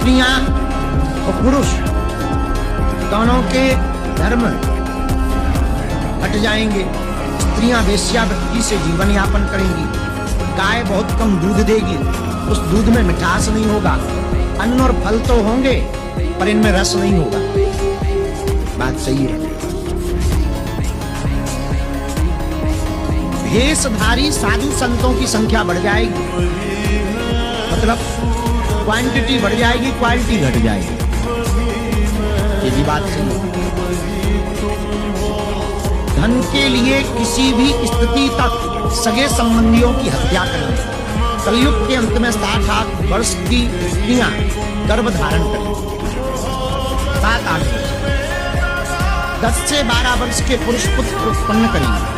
स्त्रियां और पुरुष दोनों के धर्म हट जाएंगे। स्त्रियां वेश्यावृत्ति से जीवन यापन करेंगी। गाय बहुत कम दूध देगी, उस दूध में मिठास नहीं होगा। अन्न और फल तो होंगे पर इनमें रस नहीं होगा। बात सही है। भेषधारी साधु संतों की संख्या बढ़ जाएगी, मतलब क्वांटिटी बढ़ जाएगी, क्वालिटी घट जाएगी। ये भी बात सही है। धन के लिए किसी भी स्थिति तक सगे संबंधियों की हत्या करेंगे। कलयुग के अंत में 60 वर्ष की स्त्रियां गर्भ धारण करेंगी। 7-8 वर्ष, 10 से 12 वर्ष के पुरुष पुत्र उत्पन्न करेंगे।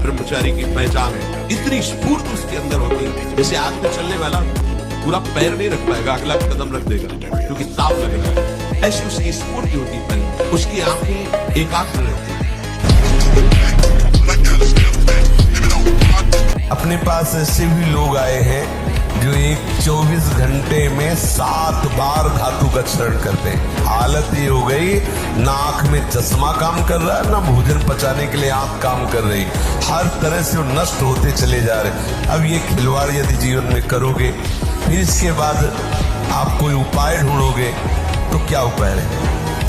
ब्रह्मचारी की पहचान है, इतनी स्फूर्ति उसके अंदर होती है, जैसे आग पे चलने वाला पूरा पैर नहीं रख पाएगा, अगला कदम रख देगा क्योंकि ताप लगेगा। ऐसी उसकी स्फूर्ति होती है, उसकी आंखें एकाग्र रहती है। अपने पास ऐसे भी लोग आए हैं जो एक 24 घंटे में 7 बार धातु का चरण करते हैं। हालत ये हो गई, ना आंख में चश्मा काम कर रहा है, ना भोजन पचाने के लिए आंख काम कर रही। हर तरह से वो नष्ट होते चले जा रहे। अब ये खिलवाड़ यदि जीवन में करोगे, फिर इसके बाद आप कोई उपाय ढूंढोगे तो क्या उपाय है?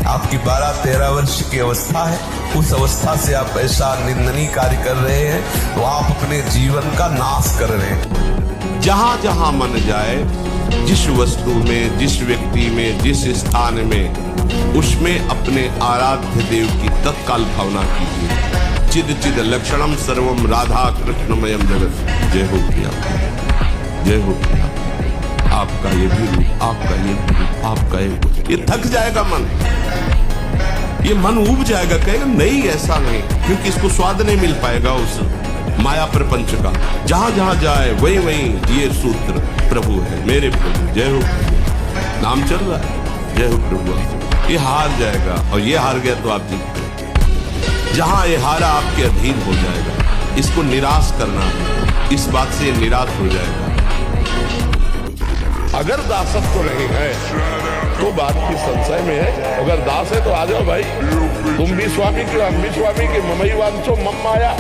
आपकी 12-13 वर्ष की अवस्था है, उस अवस्था से आप ऐसा निंदनीय कार्य कर रहे हैं तो आप अपने जीवन का नाश कर रहे हैं। जहां जहां मन जाए, जिस वस्तु में, जिस व्यक्ति में, जिस स्थान में, उसमें अपने आराध्य देव की तत्काल भावना कीजिए। चिद चिद लक्षणम सर्वम राधा कृष्णमयम जगत। जय हो प्रिया, जय हो प्रिया। आपका ये भी रूप, आपका ये भी रूप, आपका ये थक जाएगा मन, ये मन ऊब जाएगा, कहेगा नहीं ऐसा नहीं, क्योंकि इसको स्वाद नहीं मिल पाएगा उस माया प्रपंच का। जहां जहां जाए वहीं वहीं ये सूत्र प्रभु है, मेरे प्रभु। जय हो, नाम चल रहा है, जय हो प्रभु। ये हार जाएगा और ये हार गया तो आप जीत गए। जहां ये हारा आपके अधीन हो जाएगा, इसको निराश करना है, इस बात से निराश हो जाएगा। अगर दासत्व नहीं है तो बात की संशय में है। अगर दास है तो आ जाओ भाई, तुम भी स्वामी की, हम भी स्वामी की। ममई वांचो मम माया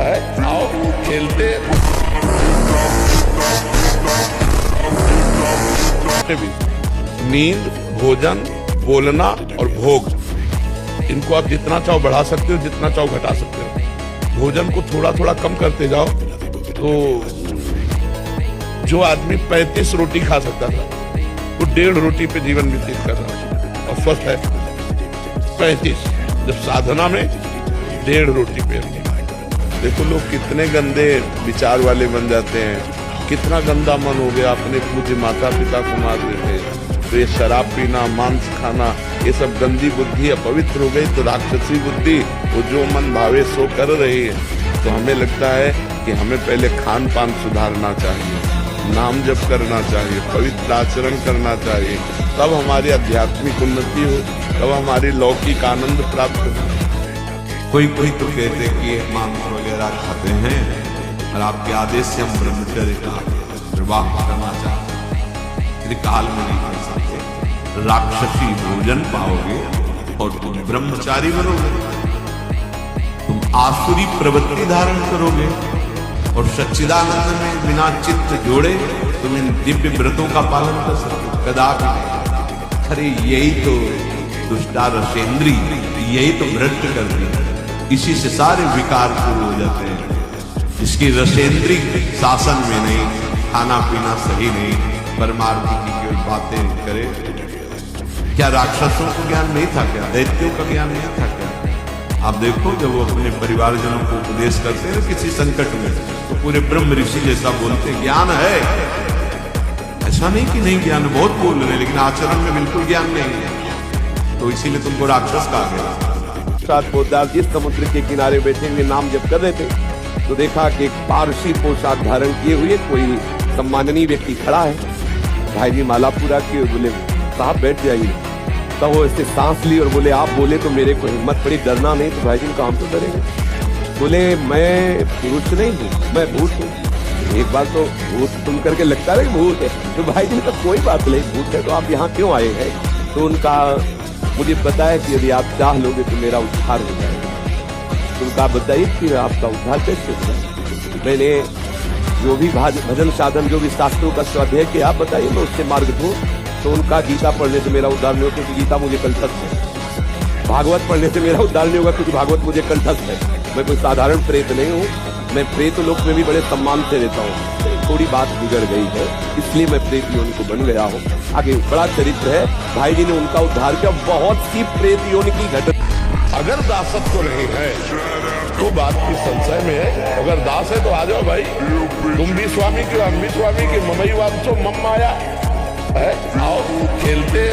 है, आओ खेलते। नींद, भोजन, बोलना और भोग, इनको आप जितना चाहो बढ़ा सकते हो, जितना चाहो घटा सकते हो। भोजन को थोड़ा थोड़ा कम करते जाओ तो जो आदमी 35 रोटी खा सकता था वो 1.5 रोटी पे जीवन व्यतीत कर रहा है और स्वस्थ है। 35, जब साधना में 1.5 रोटी पे। देखो लोग कितने गंदे विचार वाले बन जाते हैं, कितना गंदा मन हो गया। अपने पूज्य माता पिता को मार देते, तो ये शराब पीना, मांस खाना, ये सब गंदी बुद्धि अपवित्र हो गई। तो राक्षसी बुद्धि वो जो मन भावे सो कर रही है। तो हमें लगता है कि हमें पहले खान पान सुधारना चाहिए, नाम जप करना चाहिए, पवित्र आचरण करना चाहिए, तब हमारी आध्यात्मिक उन्नति हो, तब हमारी लौकिक आनंद प्राप्त हो। कोई कोई तो कहते कि मांस वगैरह खाते हैं और आपके आदेश से हम ब्रह्मचर्य का निर्वाह करना चाहते हैं, त्रिकाल में नहीं कर सकते। राक्षसी भोजन पाओगे और तुम ब्रह्मचारी बनोगे, तुम आसुरी प्रवृत्ति धारण करोगे और सच्चिदानंद में बिना चित्त जोड़े तुम इन दिव्य व्रतों का पालन कर सकते। कदापि। अरे यही तो दुष्टा रसेंद्री, यही तो भ्रष्ट करती है, इसी से सारे विकार शुरू हो जाते हैं। इसकी रसेंद्री शासन में नहीं, खाना पीना सही नहीं, परमार्थ की केवल बातें करे। क्या राक्षसों को ज्ञान नहीं था? क्या दैत्यों का ज्ञान नहीं था? क्या आप देखो जब वो अपने परिवारजनों को उपदेश करते हैं किसी संकट में, तो पूरे ब्रह्म ऋषि जैसा बोलते हैं ज्ञान है। ऐसा नहीं कि नहीं ज्ञान, बहुत बोल रहे हैं, लेकिन आचरण में बिल्कुल ज्ञान नहीं है, तो इसीलिए तुमको राक्षस कहा गया। साथ पोदार जिस समुद्र के किनारे बैठे हुए नाम जप कर रहे थे, तो देखा कि एक पारसी पोशाक धारण किए हुए कोई सम्माननीय व्यक्ति खड़ा है। भाई जी माला पूरा किए, बोले साहब बैठ जाइए। तब वो ऐसे सांस ली और बोले आप बोले तो मेरे को हिम्मत पड़ी, डरना नहीं। तो भाई जी कहा हम तो डरेंगे, बोले मैं पुरुष नहीं हूँ, मैं भूत हूँ। एक बार तो भूत सुन करके लगता है कि भूत है, तो भाई जी का कोई बात नहीं, भूत है तो आप यहाँ क्यों आए हैं? तो उनका मुझे पता है कि यदि आप चाह लोगे तो मेरा उद्धार हो जाएगा। तो उनका बताइए कि आपका उद्धार कैसे होगा? मैंने जो भी भजन साधन, जो भी शास्त्रों का स्वाध्याय किया, आप बताइए मैं उससे मार्ग दूँ। तो उनका गीता पढ़ने से मेरा उद्धार नहीं होगा, क्योंकि गीता मुझे कंठस्थ है। भागवत पढ़ने से मेरा उद्धार नहीं होगा, क्योंकि भागवत मुझे कंठस्थ है। मैं कोई साधारण प्रेत नहीं हूँ, मैं प्रेत लोक में भी बड़े सम्मान से रहता हूँ। थोड़ी बात बिगड़ गई है, इसलिए मैं प्रेत योनि को बन गया हूँ। आगे बड़ा चरित्र है, भाई जी ने उनका उद्धार किया। बहुत सी प्रेत योनि की घटना। अगर दासत्व नहीं है तो बात की संशय में है। अगर दास है तो आ जाओ भाई, तुम भी स्वामी की, हम भी स्वामी की, ममई वांसो मम माया है। आओ खेलते।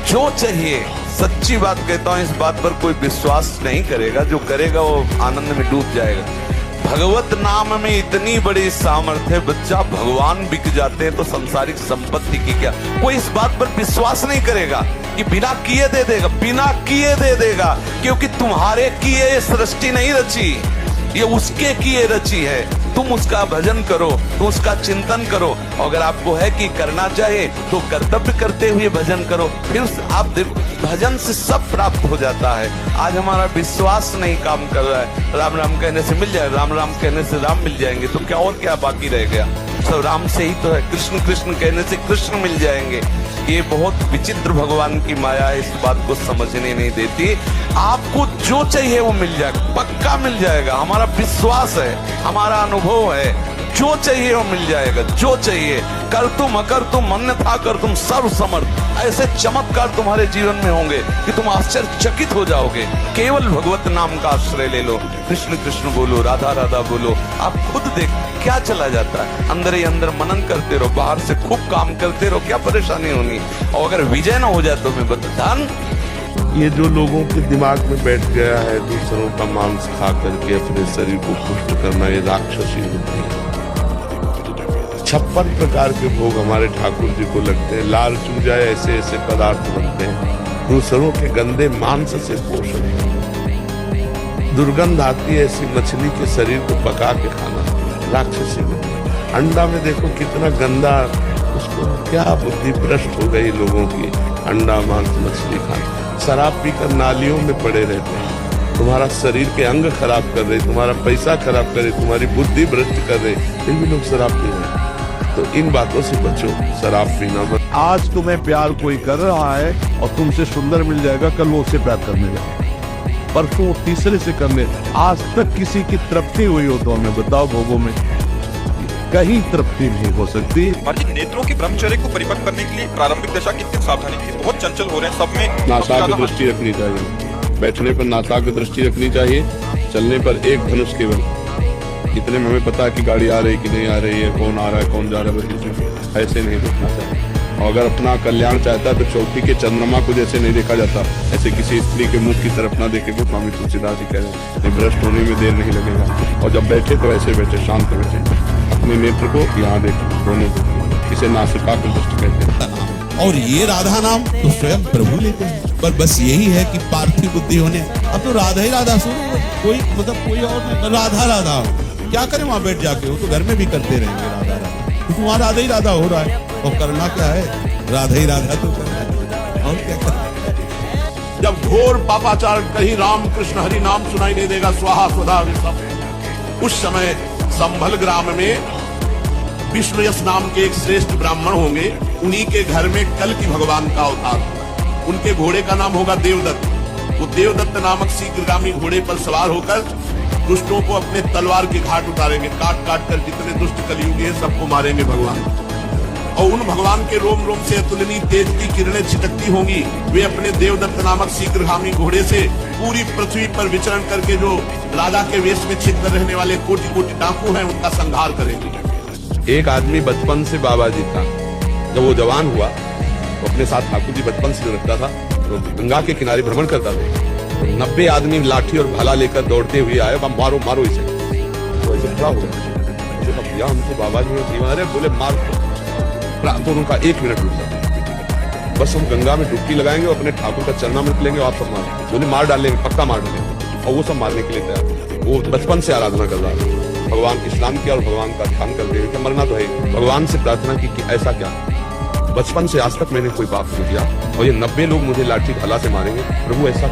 जो चाहिए, सच्ची बात कहता हूँ, इस बात पर कोई विश्वास नहीं करेगा। जो करेगा वो आनंद में डूब जाएगा। भगवत नाम में इतनी बड़ी सामर्थ्य है, बच्चा भगवान बिक जाते हैं तो संसारिक संपत्ति की क्या। कोई इस बात पर विश्वास नहीं करेगा कि बिना किए दे देगा, बिना किए दे देगा, क्योंकि तुम्हारे किए ये सृष्टि नहीं रची, ये उसके किए रची है। तुम उसका भजन करो, तुम उसका चिंतन करो। अगर आपको है कि करना चाहिए तो कर्तव्य करते हुए भजन करो, फिर आप देखो भजन से सब प्राप्त हो जाता है। आज हमारा विश्वास नहीं काम कर रहा है। राम राम कहने से मिल जाएगा, राम राम कहने से राम मिल जाएंगे, तो क्या और क्या बाकी रह गया? सब राम से ही तो है। कृष्ण कृष्ण कहने से कृष्ण मिल जाएंगे। ये बहुत विचित्र भगवान की माया है, इस बात को समझने नहीं देती। आपको जो चाहिए वो मिल जाएगा, पक्का मिल जाएगा। हमारा विश्वास है, हमारा अनुभव है, जो चाहिए वो मिल जाएगा। जो चाहिए, कर तुम अकर तुम अन्यथा कर तुम सर्व समर्थ। ऐसे चमत्कार तुम्हारे जीवन में होंगे कि तुम आश्चर्यचकित हो जाओगे। केवल भगवत नाम का आश्रय ले लो, कृष्ण कृष्ण बोलो, राधा राधा बोलो, आप खुद देख क्या चला जाता है। अंदर ही अंदर मनन करते रहो, बाहर से खूब काम करते रहो, क्या परेशानी होनी। और अगर विजय ना हो जाए तो मैं बता, ये जो लोगों के दिमाग में बैठ गया है दूसरों का मांस खा करके अपने शरीर को पुष्ट करना, ये राक्षसी बुद्धि है। 56 प्रकार के भोग हमारे ठाकुर जी को लगते हैं। लाल चू जाए ऐसे ऐसे पदार्थ बनते हैं, दूसरों के गंदे मांस से पोषण। दुर्गंध आती है ऐसी मछली के शरीर को पका के खाना, राक्षसी बुद्धि। अंडा में देखो कितना गंदा, उसको क्या बुद्धि भ्रष्ट हो गई लोगों की, अंडा मांस मछली खाना। शराब पीकर नालियों में पड़े रहते हैं, तुम्हारा शरीर के अंग खराब कर रहे, तुम्हारा पैसा खराब कर रहे, तुम्हारी बुद्धि भ्रष्ट कर रहे, फिर भी लोग शराब पी रहे हैं। तो इन बातों से बचो, शराब पीना मत। आज तुम्हें प्यार कोई कर रहा है और तुमसे सुंदर मिल जाएगा, कल वो उससे प्यार करने जाएगा, परसों वो तीसरे से करने। आज तक किसी की तृप्ति हुई हो तो हमें बताओ, भोगों में कहीं तृप्ति नहीं हो सकती। हमारे नेत्रों की ब्रह्मचर्य को परिपक्व करने के लिए प्रारंभिक दशा कितनी सावधानी की, बहुत चंचल हो रहे हैं सब में। नासाग्र दृष्टि रखनी चाहिए, बैठने पर नासाग्र दृष्टि रखनी चाहिए, चलने पर एक धनुष केवल। इतने में हमें पता है कि गाड़ी आ रही कि नहीं आ रही है, कौन आ रहा है कौन जा रहा है, ऐसे नहीं देखना चाहिए। और अगर अपना कल्याण चाहता है तो चौथी के चंद्रमा को जैसे नहीं देखा जाता, ऐसे किसी स्त्री के मुख की तरफ ना देखे को स्वामी तुलसीदास जी कह रहे हैं। भ्रष्ट होने में देर नहीं लगेगा। और जब बैठे तो ऐसे बैठे, शांत बैठे, अपने नेत्र को यहाँ देखो, दोनों इसे नासिका को दृष्टि कहते हैं। और ये राधा नाम तो स्वयं प्रभु लेते हैं, पर बस यही है कि पार्थिव बुद्धि होने। अब तो राधा ही राधा सुनो, कोई मतलब कोई और नहीं, राधा राधा क्या करें वहां बैठ जाके, वो तो घर में भी करते रहेंगे राधा राधा, क्योंकि वहां राधा ही राधा हो रहा है। और करना क्या है, राधा ही राधा तो करना है, और क्या करना। जब घोर पापाचार कहीं राम कृष्ण हरि नाम सुनाई नहीं देगा, स्वाहा स्वधा विषम, उस समय संभल ग्राम में विष्णुयश नाम के एक श्रेष्ठ ब्राह्मण होंगे। उन्हीं के घर में कल की भगवान का अवतार होगा। उनके घोड़े का नाम होगा देवदत्त। वो देवदत्त नामक शीघ्रगामी घोड़े पर सवार होकर दुष्टों को अपने तलवार के घाट उतारेंगे। काट काट कर जितने दुष्ट कलयुगी हैं सबको मारेंगे भगवान। और उन भगवान के रोम रोम से अतुलनीय तेज की किरणें छिटकती होंगी। वे अपने देवदत्त नामक शीघ्रगामी घोड़े से पूरी पृथ्वी पर विचरण करके जो राजा के वेश में छिप कर रहने वाले कोटि कोटि डाकू हैं उनका संहार करेंगे। एक आदमी बचपन से बाबा जी था, जब वो जवान हुआ तो अपने साथ ठाकुर जी बचपन से रखता था, तो गंगा के किनारे भ्रमण करता था। 90 आदमी लाठी और भाला लेकर दौड़ते हुए आए, मारो मारो इसे। तो ऐसे खड़ा हुआ, भैया हम तो बाबा जी जीवन, अरे बोले मार। तो उनका 1 मिनट रुका, बस हम गंगा में डुबकी लगाएंगे और अपने ठाकुर का चरणामृत लेंगे और आप सब मार उन्हें मार डालेंगे, पक्का मार डालेंगे। और वो सब मारने के लिए तैयार। वो बचपन से आराधना कर रहा है, भगवान इस्लाम किया और भगवान का ध्यान करते हुए कि मरना तो है। भगवान से प्रार्थना की कि ऐसा क्या, बचपन से आज तक मैंने कोई पाप नहीं किया और ये 90 लोग मुझे लाठी भाला से मारेंगे, प्रभु ऐसा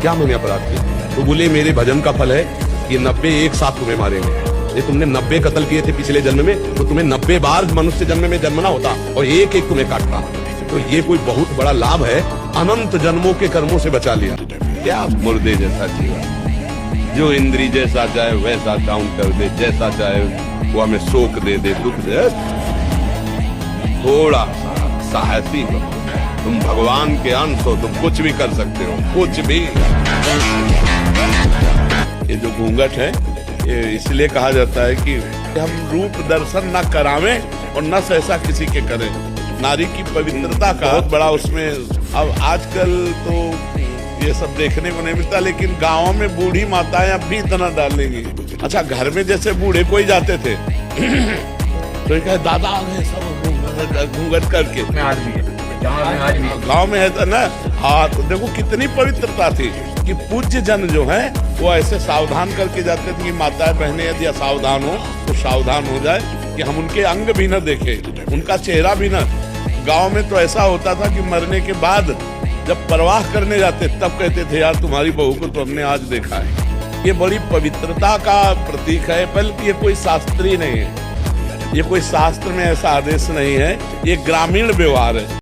क्या मैंने अपराध किया? तो बोले मेरे भजन का फल है कि 90 एक साथ तुम्हें मारेंगे। ये तुमने 90 कत्ल किए थे पिछले जन्म में, तो तुम्हें 90 बार मनुष्य जन्म में जन्मना होता और एक एक तुम्हें काटता। तो ये कोई बहुत बड़ा लाभ है, अनंत जन्मों के कर्मों से बचा लिया। क्या मुर्दे जैसा जीवन, जो इंद्री जैसा चाहे वैसा डाउन कर दे, जैसा चाहे वो हमें शोक दे दुख दे। थोड़ा साहसी हो, तुम भगवान के अंश हो, तुम कुछ भी कर सकते हो, कुछ भी। ये जो घूंघट है ये इसलिए कहा जाता है कि हम रूप दर्शन न करावें और न सहसा किसी के करें। नारी की पवित्रता का बहुत बड़ा उसमें, अब आजकल तो ये सब देखने को नहीं मिलता, लेकिन गाँव में बूढ़ी माताएं अब भी इतना डालेंगी। अच्छा, घर में जैसे बूढ़े कोई जाते थे तो कहे दादा आ गए सब घूंघट करके, गाँव में है ना। हाँ, तो देखो कितनी पवित्रता थी कि पूज्य जन जो है वो ऐसे सावधान करके जाते थे कि माताएं बहनें यदि असावधान हो तो सावधान हो जाए, कि हम उनके अंग भी न देखें, उनका चेहरा भी न। गांव में तो ऐसा होता था कि मरने के बाद जब परवाह करने जाते तब कहते थे यार तुम्हारी बहू को तो हमने आज देखा है। ये बड़ी पवित्रता का प्रतीक है, बल्कि ये कोई शास्त्रीय नहीं है, ये कोई शास्त्र में ऐसा आदेश नहीं है, ये ग्रामीण व्यवहार है।